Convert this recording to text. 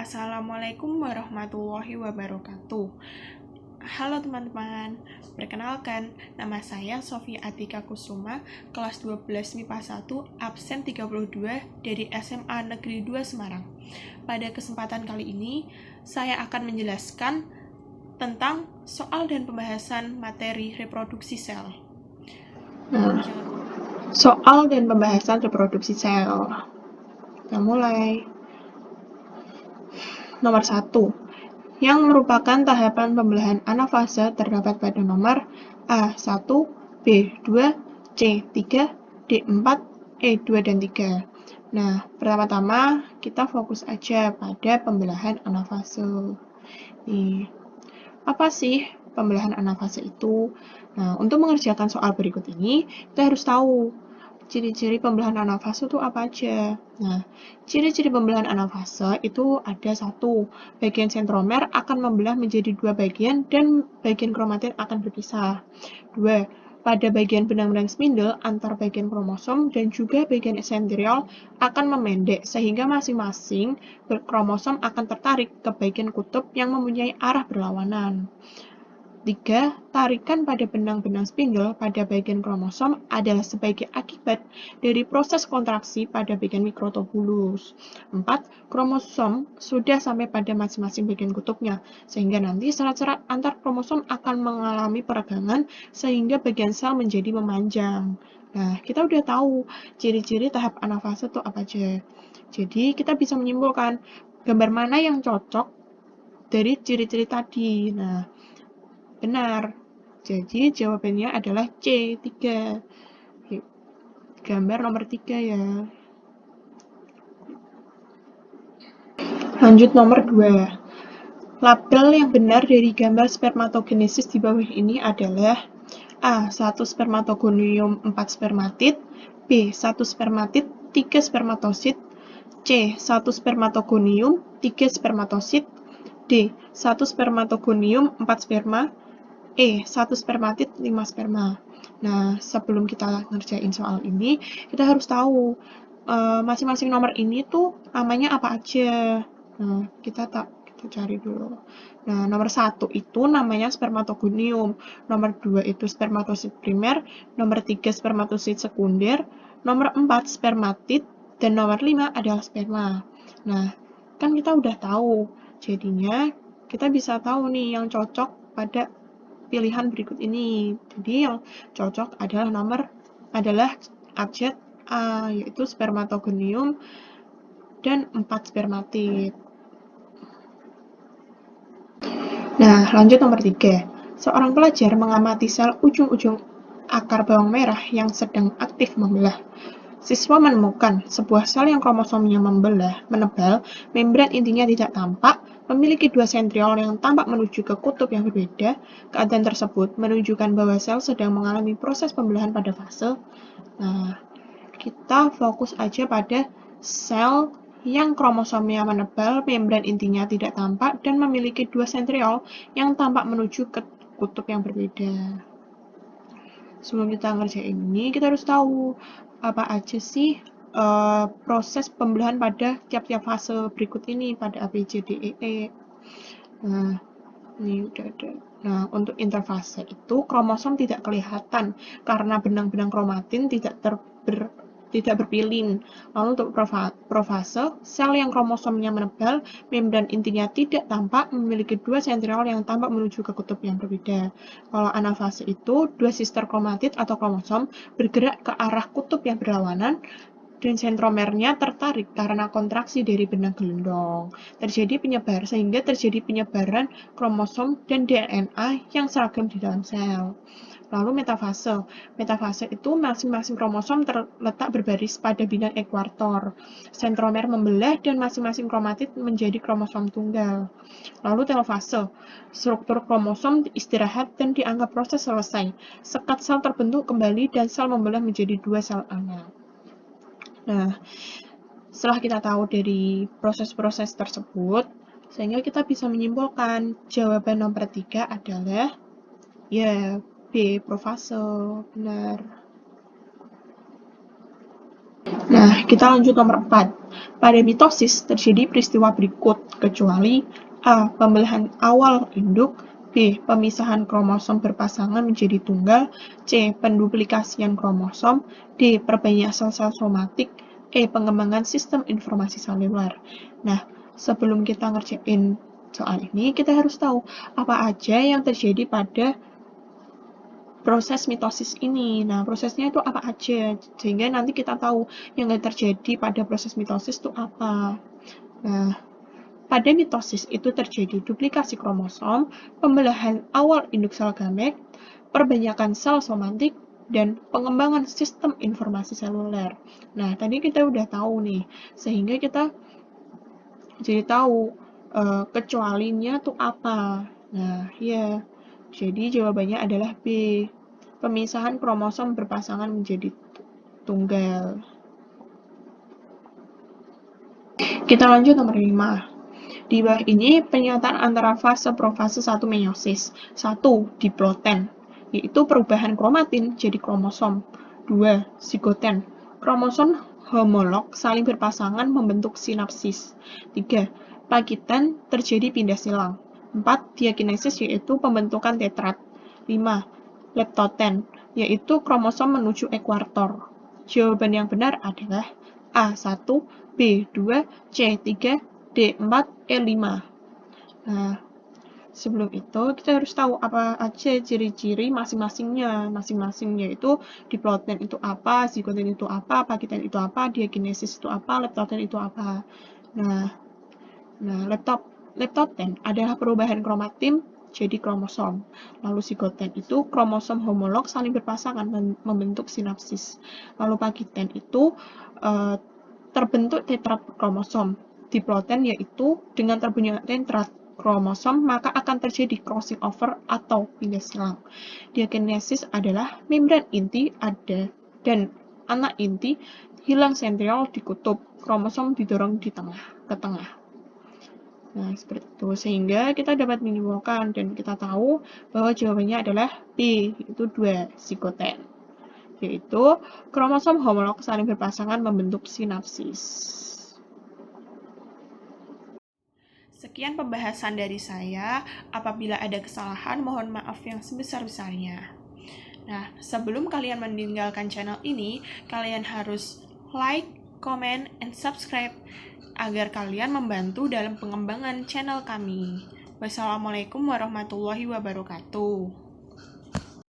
Assalamualaikum warahmatullahi wabarakatuh. Halo teman-teman, perkenalkan, nama saya Sofia Atika Kusuma, kelas 12 MIPA 1, absen 32 dari SMA Negeri 2 Semarang. Pada kesempatan kali ini, saya akan menjelaskan tentang soal dan pembahasan materi reproduksi sel. Soal dan pembahasan reproduksi sel. Kita mulai. Nomor 1. Yang merupakan tahapan pembelahan anafase terdapat pada nomor A1, B2, C3, D4, E2, dan 3. Nah, pertama-tama kita fokus aja pada pembelahan anafase. Nih, apa sih pembelahan anafase itu? Nah, untuk mengerjakan soal berikut ini, kita harus tahu ciri-ciri pembelahan anafase itu apa aja. Nah, ciri-ciri pembelahan anafase itu ada 1. Bagian sentromer akan membelah menjadi 2 bagian dan bagian kromatin akan berpisah. 2. Pada bagian benang-benang spindle antar bagian kromosom dan juga bagian sentriol akan memendek sehingga masing-masing kromosom akan tertarik ke bagian kutub yang mempunyai arah berlawanan. 3. Tarikan pada benang-benang spindle pada bagian kromosom adalah sebagai akibat dari proses kontraksi pada bagian mikrotubulus. 4. Kromosom sudah sampai pada masing-masing bagian kutubnya, sehingga nanti serat-serat antar kromosom akan mengalami peregangan sehingga bagian sel menjadi memanjang. Nah, kita udah tahu ciri-ciri tahap anafase itu apa aja. Jadi, kita bisa menyimpulkan gambar mana yang cocok dari ciri-ciri tadi. Nah, benar. Jadi jawabannya adalah C3. Gambar nomor 3 ya. Lanjut nomor 2. Label yang benar dari gambar spermatogenesis di bawah ini adalah A. 1 spermatogonium 4 spermatid, B. 1 spermatid 3 spermatosit, C. 1 spermatogonium 3 spermatosit, D. 1 spermatogonium 4 sperma, E. 1 spermatid 5 sperma. Nah, sebelum kita ngerjain soal ini, kita harus tahu masing-masing nomor ini tuh namanya apa aja. Nah, kita cari dulu. Nah, nomor 1 itu namanya spermatogonium, nomor 2 itu spermatosit primer, nomor 3 spermatosit sekunder, nomor 4 spermatid, dan nomor 5 adalah sperma. Nah, kan kita udah tahu, jadinya kita bisa tahu nih yang cocok pada pilihan berikut ini. Jadi yang cocok adalah abjad A, yaitu spermatogonium dan 4 spermatid. Nah, lanjut nomor 3. Seorang pelajar mengamati sel ujung-ujung akar bawang merah yang sedang aktif membelah. Siswa menemukan sebuah sel yang kromosomnya menebal, membran intinya tidak tampak, memiliki 2 sentriol yang tampak menuju ke kutub yang berbeda. Keadaan tersebut menunjukkan bahwa sel sedang mengalami proses pembelahan pada fase. Nah, kita fokus aja pada sel yang kromosomnya menebal, membran intinya tidak tampak, dan memiliki 2 sentriol yang tampak menuju ke kutub yang berbeda. Sebelum kita ngerjain ini, kita harus tahu apa aja sih proses pembelahan pada tiap-tiap fase berikut ini pada A, B, C, D, E, E. Nah, ini udah ada. Nah, untuk interfase itu kromosom tidak kelihatan karena benang-benang kromatin tidak berpilin. Lalu untuk profase, sel yang kromosomnya menebal, membran intinya tidak tampak, memiliki 2 sentriol yang tampak menuju ke kutub yang berbeda. Kalau anafase itu, 2 sister kromatid atau kromosom bergerak ke arah kutub yang berlawanan, dan sentromernya tertarik karena kontraksi dari benang gelendong. Sehingga terjadi penyebaran kromosom dan DNA yang seragam di dalam sel. Lalu metafase. Metafase itu masing-masing kromosom terletak berbaris pada bidang ekuator. Sentromer membelah dan masing-masing kromatid menjadi kromosom tunggal. Lalu telofase. Struktur kromosom istirahat dan dianggap proses selesai. Sekat sel terbentuk kembali dan sel membelah menjadi 2 sel anak. Nah, setelah kita tahu dari proses-proses tersebut, sehingga kita bisa menyimpulkan jawaban nomor 3 adalah ya B, profase. Benar. Nah, kita lanjut nomor 4. Pada mitosis terjadi peristiwa berikut, kecuali A. Pembelahan awal induk, B. Pemisahan kromosom berpasangan menjadi tunggal, C. Penduplikasian kromosom, D. Perbanyak sel-sel somatik, E. Pengembangan sistem informasi seluler. Nah, sebelum kita ngerjain soal ini, kita harus tahu apa aja yang terjadi pada proses mitosis ini. Nah, prosesnya itu apa aja, sehingga nanti kita tahu yang terjadi pada proses mitosis itu apa. Nah, pada mitosis itu terjadi duplikasi kromosom, pembelahan awal induk sel gamet, perbanyakan sel somatik, dan pengembangan sistem informasi seluler. Nah, tadi kita udah tahu nih, sehingga kita jadi tahu kecualinya tuh apa. Nah, ya. Jadi jawabannya adalah B. Pemisahan kromosom berpasangan menjadi tunggal. Kita lanjut nomor 5. Di bawah ini pernyataan antara fase profase 1 meiosis. 1. Diploten, yaitu perubahan kromatin jadi kromosom. 2. Zigoten, kromosom homolog saling berpasangan membentuk sinapsis. 3. Pagitan terjadi pindah silang. 4. Diakinesis, yaitu pembentukan tetrat. 5. Leptoten, yaitu kromosom menuju ekuator. Jawaban yang benar adalah A1, B2, C3, D4, E5. Nah, sebelum itu kita harus tahu apa aja ciri-ciri masing-masingnya. Masing-masing yaitu diploten itu apa, zigoten itu apa, pagitan itu apa, diakinesis itu apa, leptoten itu apa. Nah, leptoten adalah perubahan kromatin jadi kromosom. Lalu zigoten itu kromosom homolog saling berpasangan membentuk sinapsis. Lalu pagitan itu terbentuk tetrat kromosom. Diploten yaitu dengan terbentuknya tetrat kromosom maka akan terjadi crossing over atau pindah silang. Diakinesis adalah membran inti ada dan anak inti hilang sentriol di kutub, kromosom didorong ke tengah. Nah, seperti itu. Sehingga kita dapat menyimpulkan dan kita tahu bahwa jawabannya adalah B, yaitu 2, zigoten. Yaitu kromosom homolog saling berpasangan membentuk sinapsis. Sekian pembahasan dari saya. Apabila ada kesalahan, mohon maaf yang sebesar-besarnya. Nah, sebelum kalian meninggalkan channel ini, kalian harus like, comment, and subscribe agar kalian membantu dalam pengembangan channel kami. Wassalamualaikum warahmatullahi wabarakatuh.